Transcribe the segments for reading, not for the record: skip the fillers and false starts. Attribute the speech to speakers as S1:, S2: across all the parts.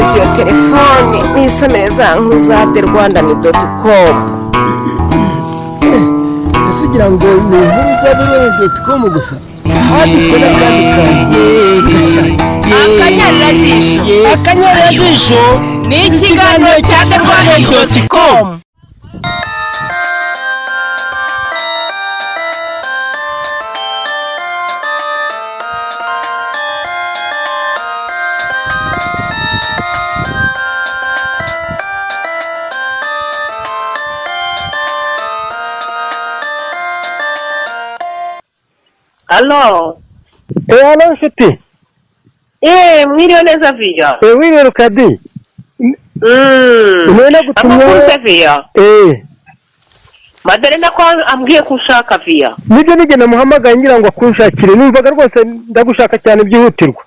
S1: nkomeze iyo telefone nisomere za nkuru za therwandani.com.
S2: usugira ngo ni inkuru za therwandani.com gusa haditse n'akandi
S1: akanyarajisho ni ikiganiro cya therwandani.com.
S3: Allo.
S2: Allo nshuti.
S3: Mwiriwe neza Via.
S2: Wiriwe Kadi. None gutumye
S3: Via.
S2: Madarena
S3: ko ambwiye kushaka Via.
S2: Nibyo nige namuhamagaye ngira ngo akunshakire numvaga rwose ndagushaka cyane byihutirwa.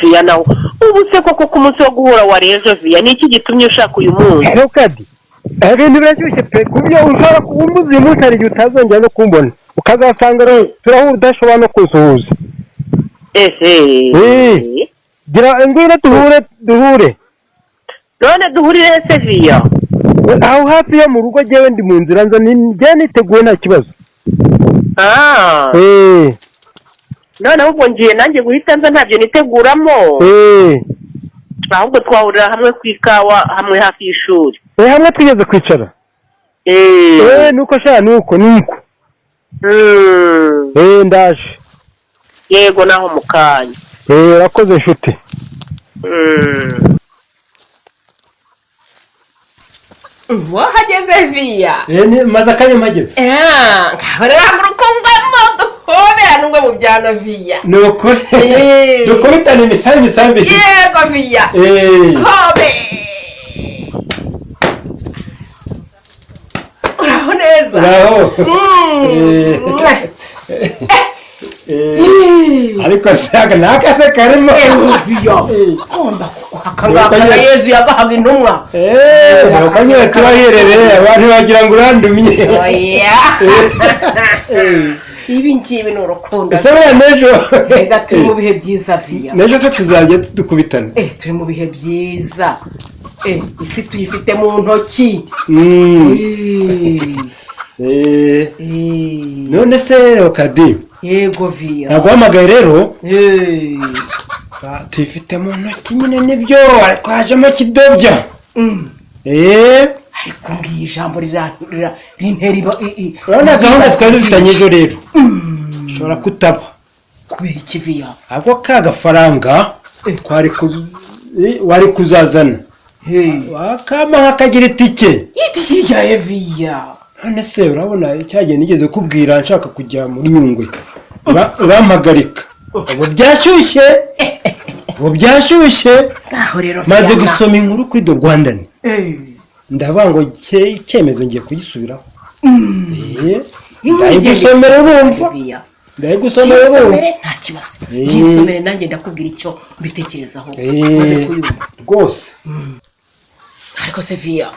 S3: Via nawe. Ubu se koko ku munsi wo guhura wa rejo Via niki gitumye ushaka uyu munsi?
S2: Kadi. Ibintu birashyushye pe kubyo ushaka kubumuza uyu munsi ari utazongera no kumbona. Ukazasanga turahura udashobora no kusuhuza. Gira ngwira duhure.
S3: None duhurire se Via.
S2: Aho hafi yo mu rugo jewe ndi mu nzira nza njye niteguye nta kibazo.
S3: None ahubwo ngiye nanjye guhita nza ntabyo niteguramo. Ahubwo twahurira hamwe kwikawa hamwe hafi y'ishuri.
S2: Hamwe twigeze kwicara. Nuko sha nuko. Ndaje.
S3: Yego naho mukanya.
S2: Rakoze nshuti.
S1: Wahageze Via.
S2: Ni maze akanya mageze.
S1: Kahorera ngurukungamo duhobera nungwe mu byano Via.
S2: Nuko. Dukubitana imisambi.
S1: Yego Via. Hobe. Uraho neza.
S2: Uraho. Ariko saga nakase karimo
S1: Via. Komba akangaka Yesu yagahaga intumwa.
S2: Bakanyira turaherereye abantu bagira ngo urandumye.
S1: Oya. Ibi ngibi n'urukundo.
S2: Ese nejo.
S1: Ega turi mu bihe byiza Via.
S2: Nejo se tuzajya dukubitana.
S1: Turi mu bihe byiza. Isi tuyifite mu ntoki.
S2: None se Kadi.
S1: Yego Via.
S2: Naguhamagaye rero. Tuyifite mu ntoki nyine nibyo ariko hajemo kidobya.
S1: Ariko ngiye ijambo rintera iba.
S2: Urabona gahunda twari dufitanye ejo rero. Ushobora kutaba.
S1: Kubera iki Via?
S2: Ako kagafaranga wari kuzazana. Wakama hakagira itike.
S1: Itike ya Via.
S2: None se urabona cyagiye nigeze kubwira nshaka kujya muri Nyungwe. Urampagarika. Ubu byashyushye.
S1: Ngaho rero
S2: maze gusoma inkuru kuri Rwandani. Ndavuga ngo icyemezo ngiye kugisubiraho. Ndayigusomera urumva. Ndayigusomera urumva.
S1: Nta kibazo. Yisomere nanjye ndakubwira icyo mbitekerezaho. Maze kuyumva.
S2: Rwose.
S1: Ariko se Via.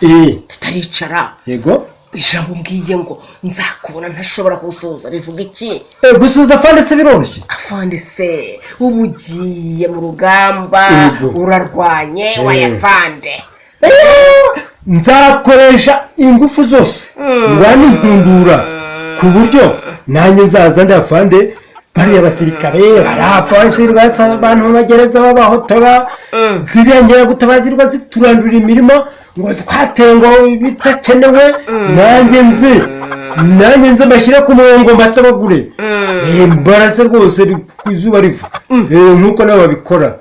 S1: Tutaricara.
S2: Yego.
S1: Ijambo mbwiye ngo nzakubona ntashobora kusoza bivuga iki?
S2: Gusuza afande se biroroshye.
S1: Afande se ubugiye mu rugamba urarwanye wayafande.
S2: Nzakoresha ingufu zose. Ndwani nkundura ku buryo nanjye nzaza ndafande bari abasirikare barapolisi abantu bagereza babahotora zirengera gutabazirwa ziturandura imirimo ngo twatengo bitakenewe nanjye nze bashyira ku murongo batabagure barase rwose ku izuba riva nkuko nabo babikora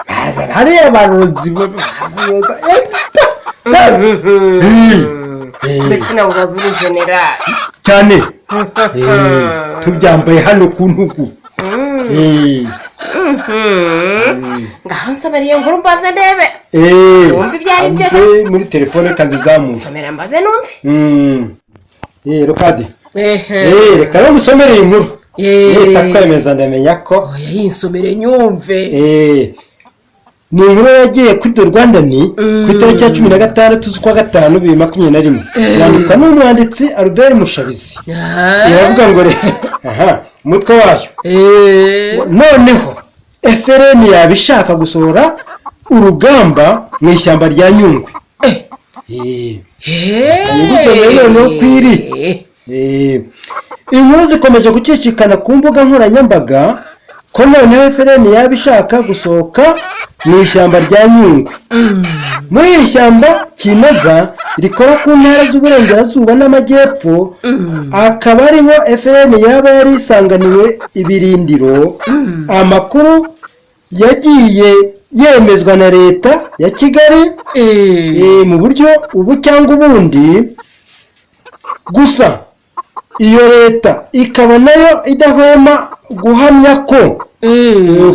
S2: baza bari abarozi
S1: mbese nawe uzaza uri generali
S2: cyane tubyambaye hano ku ntugu
S1: ngaho nsomera iyo nkuru mbaze ndebe wumva ibyo ari byo
S2: muri telefone kandi zamuye
S1: nsomera mbaze numve
S2: Rukadi reka rero musomere iyi nkuru takwemeza ndamenya ko
S1: yinsomere nyumve
S2: ni inkuru yagiye kuri Rwandani ku itariki ya 16 z'ukwa 5 2021 yandikwa n'umwanditsi Albert Mushabizi iravuga ngo umutwe wayo noneho FRN yabishaka gusohora urugamba mu ishyamba rya Nyungwe. Nigusomeye noneho kwiri. Inkuru zikomeje gucicikana ku mbuga nkoranyambaga ko noneho FRN yabishaka gusohoka mu ishyamba rya Nyungwe. Muri iri shyamba kimeza rikora ku ntara z'uburengerazuba n'amajyepfo, akaba ariho FRN yaba yari isanganiwe ibirindiro. Amakuru yagiye yemezwa na leta ya Kigali mu buryo ubu cyangwa ubundi. Gusa iyo leta ikaba nayo idahwema guhamya ko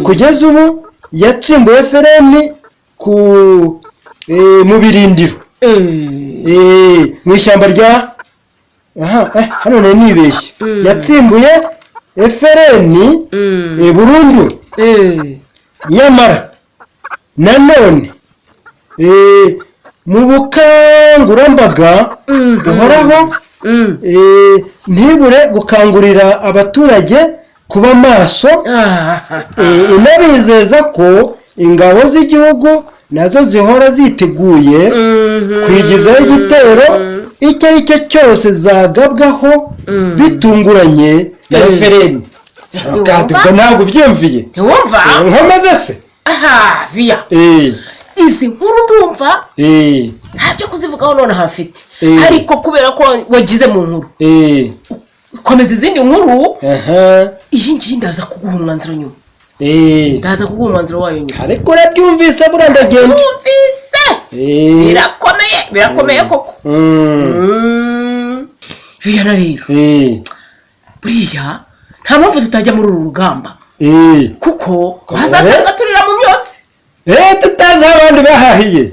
S2: kugeza ubu yatsimbuye FRN mu birindiro mu ishyamba rya hano nari nibeshye, yatsimbuye FRN burundu. Nyamara nanone mu bukangurambaga buhoraho ntibure gukangurira abaturage kuba maso, inabizeza ko ingabo z'igihugu nazo zihora ziteguye kwigizaho igitero icyo ari cyo cyose zagabwaho bitunguranye na FRN. Ntabwo byumviye nkomeze se
S1: viya izi nkuru ndumva ntabyo kuzivugaho none hafite, ariko kubera ko wagize mu nkuru komeza izindi nkuru. Iyi ngiyi ndaza kuguha umwanzuro nyuma, ndaza kuguha umwanzuro wayo nyuma.
S2: Ariko urabyumvise buriya ndagenda
S1: byumvise birakomeye koko. Viya na rero buriya nta mpamvu tutajya muri uru rugamba kuko wazasanga turira mu myotsi
S2: tutazi aho abandi bahahiye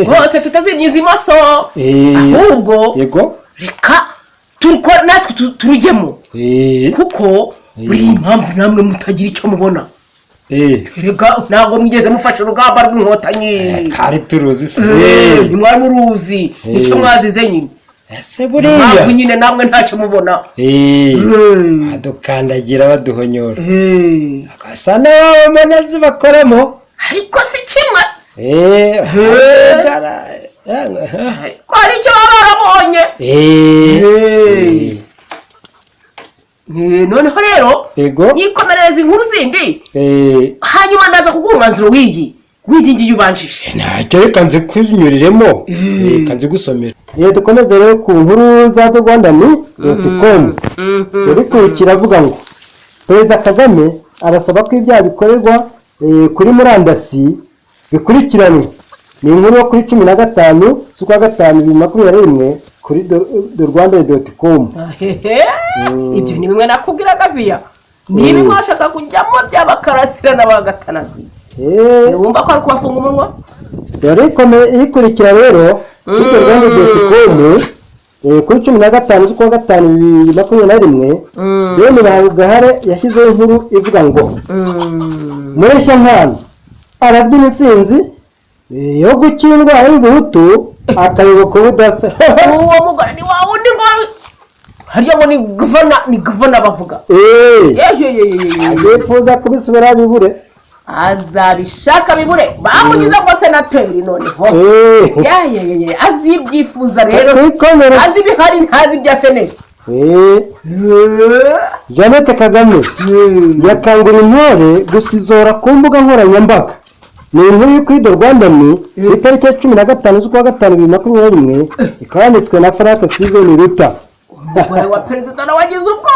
S1: bose tutazimyiza imoso, ahubwo reka natwe turujyemo kuko buri impamvu namwe mutagira icyo mubona. Rega ntabwo mwigeze mufasha urugamba rw'inkotanyi.
S2: Kari turuzi se
S1: mwari muruzi icyo mwazize nyine.
S2: Ese buriya
S1: mpamvu nyine namwe ntacyo mubona.
S2: Badukandagira baduhonyora akasa n'abo mbona zibakoramo, ariko si kimwe.
S1: Ko hari icyo baba barabonye. Noneho rero yikomereza inkuru zindi, hanyuma ndaza kuguha umwanzuro w'iyi ngiyi ubanjije.
S2: Ntacyo reka nzi kunyuriremo, reka nzi gusomera. Dukomeze rero ku nkuru za rwandani.com. Ariko kiravuga ngo Perezida Kagame arasaba ko ibyaha bikorerwa kuri murandasi bikurikiranwa. Ni inkuru yo kuri 15 z'ukwa gatanu 2021 kuri rwandani.com.
S1: Ibyo ni bimwe nakubwiraga Viya, niba mwashaka kujyamo by'abakarasira n'abagatanazi wumva ko ari kubafunga umunwa.
S2: Dore ikurikira rero kuri rwandani.com kuri 15 z'ukwa gatanu 2021 Bene Bahugahare yashyizeho inkuru ivuga ngo Mureshya Nkana arabyina intsinzi yo gukindwa y'ubuhutu akayoboka ubudasa.
S1: Uwo mugore ni wa wundi ngo hariya ngo ni guvana bavuga.
S2: Yifuza kubisubira bibure,
S1: azabishaka bibure, bamugize ngo senateri noneho azi ibyifuza rero, azi bihari ntazi ibya fenesi.
S2: Jeannette Kagame yakangura intore gusizora ku mbuga nkoranyambaga. Ni inkuru yo kuri Rwandani ku itariki ya 15 z'ukwa gatanu 2021 ikanditswe na Frank Steven Ruta.
S1: Umugore wa perezida na wagize ubwo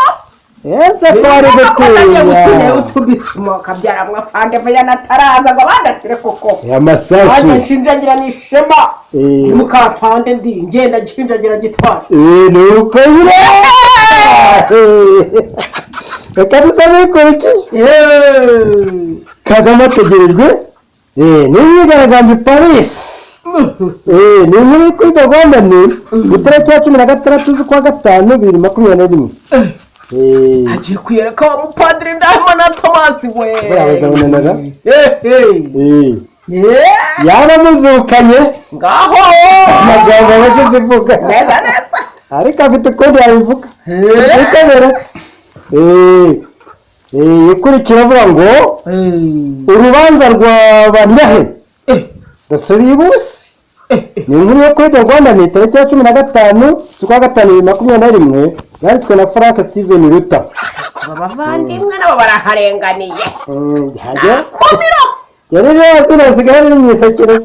S2: kwari gutera
S1: utubisimo kabyara mwafande bayana taraza ngo bandasire koko
S2: amasasu
S1: ashinjagira nishema mukafande ndi ngenda gishinjagira gitwara
S2: nuko yire Kagame kuriki Kagame ategerejwe n'imyigaragambyo Paris. Ni muri kuri Rwandani ku itariki ya 16 z'ukwa gatanu 2021.
S1: Agiye kuyereka wa mupadiri Ndahimana Thomas we.
S2: Yaramuzukanye
S1: ngaho
S2: amagambo aje zivuga ariko afite kodi yabivuga kamera. ikurikira avuga ngo urubanza rwa banyahe rusubiye ubusa. ni inkuru yo kuri The Rwanda ni tariki ya 15 z'ukwa gatanu 2021 yanditswe na Frank Steven Ruta.
S1: abavandimwe nabo baraharenganiye
S2: yari rero tunasigaye ni mwisekere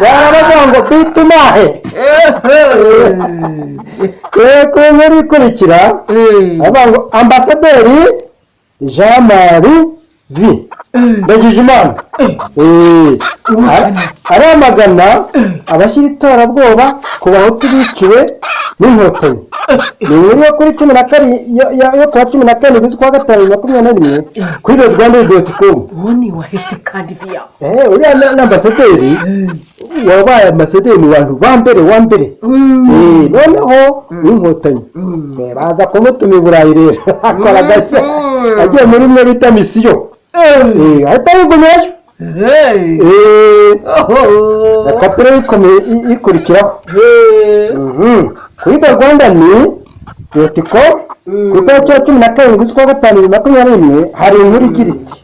S2: barabaga ngo bitumahe ko muri kurikira abantu ambasaderi Jean-Marie V Ndagijimana aramagana abashyira iterabwoba ku bahutu biciwe n'inkotanyi. ni inkuru yo kuri 14 z'ukwa gatanu 2021 kuri rwanda.com.
S1: ubundi wahise kandi via
S2: uriya n'ambasaderi wabaye ambasaderi mu bantu wa mbere noneho n'inkotanyi baza kumutuma i Burayi rero akora gake agiye muri mwe bita misiyo atayigumeyo akapere ikurikiraho kuri The Rwanda ni yetiko ku itariki ya 17 z'ukwa gatanu 2021 hari inkuru igira iti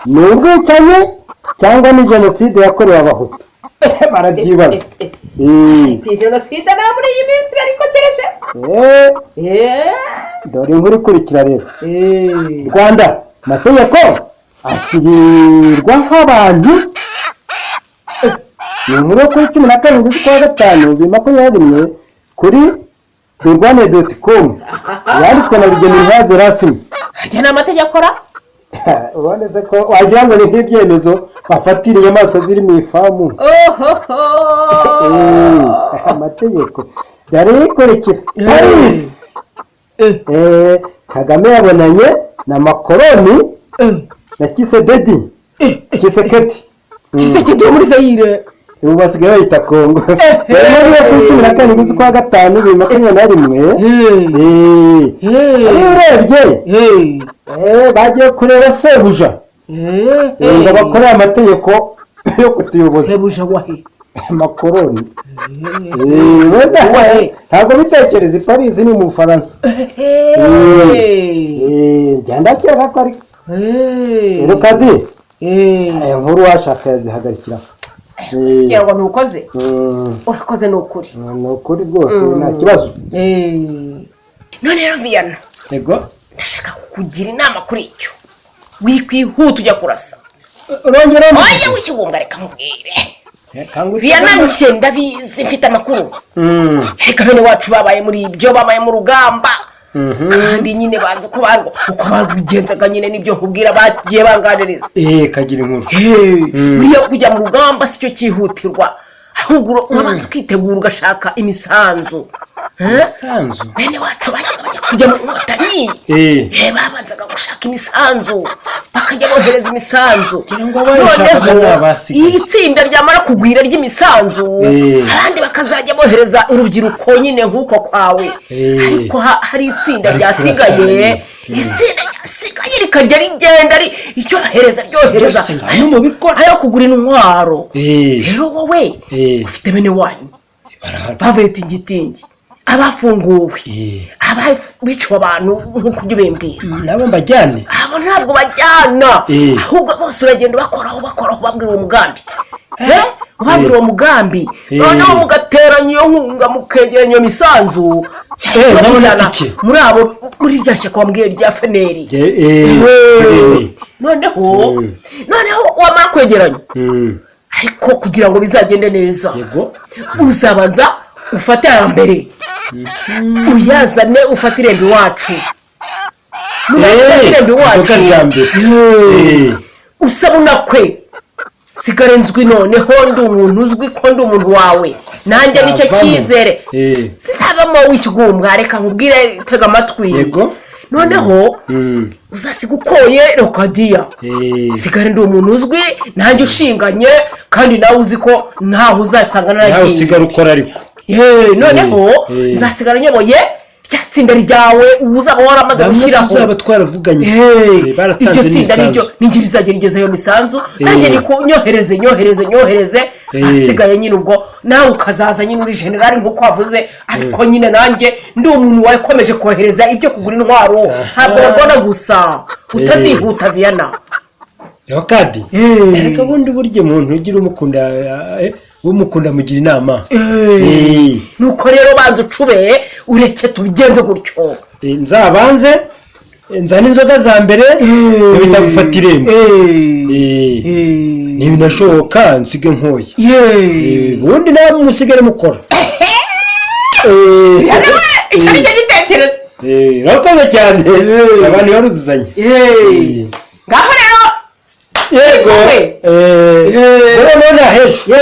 S2: ni ubwicanyi cyangwa ni jenoside yakorewe abahutu. barabyibaza
S1: jenoside na muri iyi minsi ariko keje
S2: dore inkuru ikurikira rero. Rwanda mategeko ashyirirwaho abantu. ni inkuru yo kuri 14 z'ukwa gatanu 2021 kuri rwanda.com yanditswe na Rugendo Ihaze Rasimi.
S1: ajya n'amategeko ra
S2: uboneze ko wagira ngo ni nk'ibyemezo bafatira inyamaswa ziri mu ifamu. amategeko yari ikurikira. Kagame yabonanye na Makoroni na Kisekedi
S1: muri Zaire
S2: ubu basigaye bayita Kongo. Rero yo kuri 14 z'ukwa gatanu 2021 bagiye kureba sebuja ngo bakore amategeko yo kutuyoboza.
S1: sebuja wahe
S2: Makoroni ntabwo bitekereza Paris ni mu Bufaransa. Genda cyera ko ari rero kadi nkuru washaka yazihagarikira.
S1: Sikirwa nukoze urakoze nukuri
S2: nukuri rwose nta kibazo.
S1: none rero Viana
S2: yego
S1: ndashaka kukugira inama kuri icyo wikwihuta ujya kurasa
S2: urongera
S1: oya wikibunga reka nkubwire Viana nje ndabizi mfite amakuru reka bene wacu babaye muri ibyo babaye mu rugamba kandi nyine bazi uko babigenzaga nyine nibyo nkubwira bagiye banganiriza
S2: kagira inkuru
S1: uriya kujya mu rugamba sicyo cyihutirwa ahubwo urabanza ukitegura ugashaka imisanzu. bene wacu bajya kujya mu nkotanyi babanzaga gushaka imisanzu bakajya bohereza imisanzu. noneho iri tsinda ryamara kugwira ry'imisanzu abandi bakazajya bohereza urubyiruko nyine nk'uko kwawe. ariko hari itsinda ryasigaye rikajya rigenda ryohereza ayo kugura intwaro. rero wowe ufite bene wanyu bavuye tingitingi abafunguwe abiciwe abantu nk'uko ujya ubembwira
S2: nabo mbajyane
S1: abo ntabwo bajyana ahubwo bose uragenda bakoraho babwira uwo mugambi ubabwira uwo mugambi noneho mugateranya iyo nkunga mukegeranya iyo misanzu muri abo muri rya shyaka wambwiye rya feneri. noneho wamara kwegeranya ariko kugira ngo bizagende neza uzabanza ufate aya mbere uyazane ufate irembo iwacu usaba unakwe sigare nzwi noneho ndi umuntu uzwi ko ndi umuntu wawe nanjye nicyo cyizere zizabamo w'ikigumbwa reka nkubwire tega amatwi. noneho uzasiga ukoye rokadiya sigare ndi umuntu uzwi nanjye ushinganye kandi nawe uzi ko ntaho uzasangana nagiye
S2: nawe usigara ukora ariko
S1: noneho nzasigara nyoboye rya tsinda ryawe uzaba waramaze gushyiraho
S2: tuzaba twaravuganye
S1: iryo tsinda niryo ninjye rizajya rigeza iyo misanzu nanjye niko nyohereze ahasigaye nyine ubwo nawe ukazaza nyine uri generali nk'uko wavuze ariko nyine nanjye ndi umuntu wakomeje kohereza ibyo kugura intwaro ntabwo babona gusa utazihuta Viana
S2: Leokadi ariko ubundi burya umuntu ugira umukunda mugira inama
S1: nuko rero banza ucube ureke tubigenze gutyo
S2: nzabanze nzana inzoga za mbere bitagufata irembo ntibinashoboka nsige nkoye ubundi nawe musigare mukora
S1: icyo ni cyo gitekerezo
S2: urakoze cyane abantu baruzuzanya
S1: ngaho rero
S2: yego none aheshe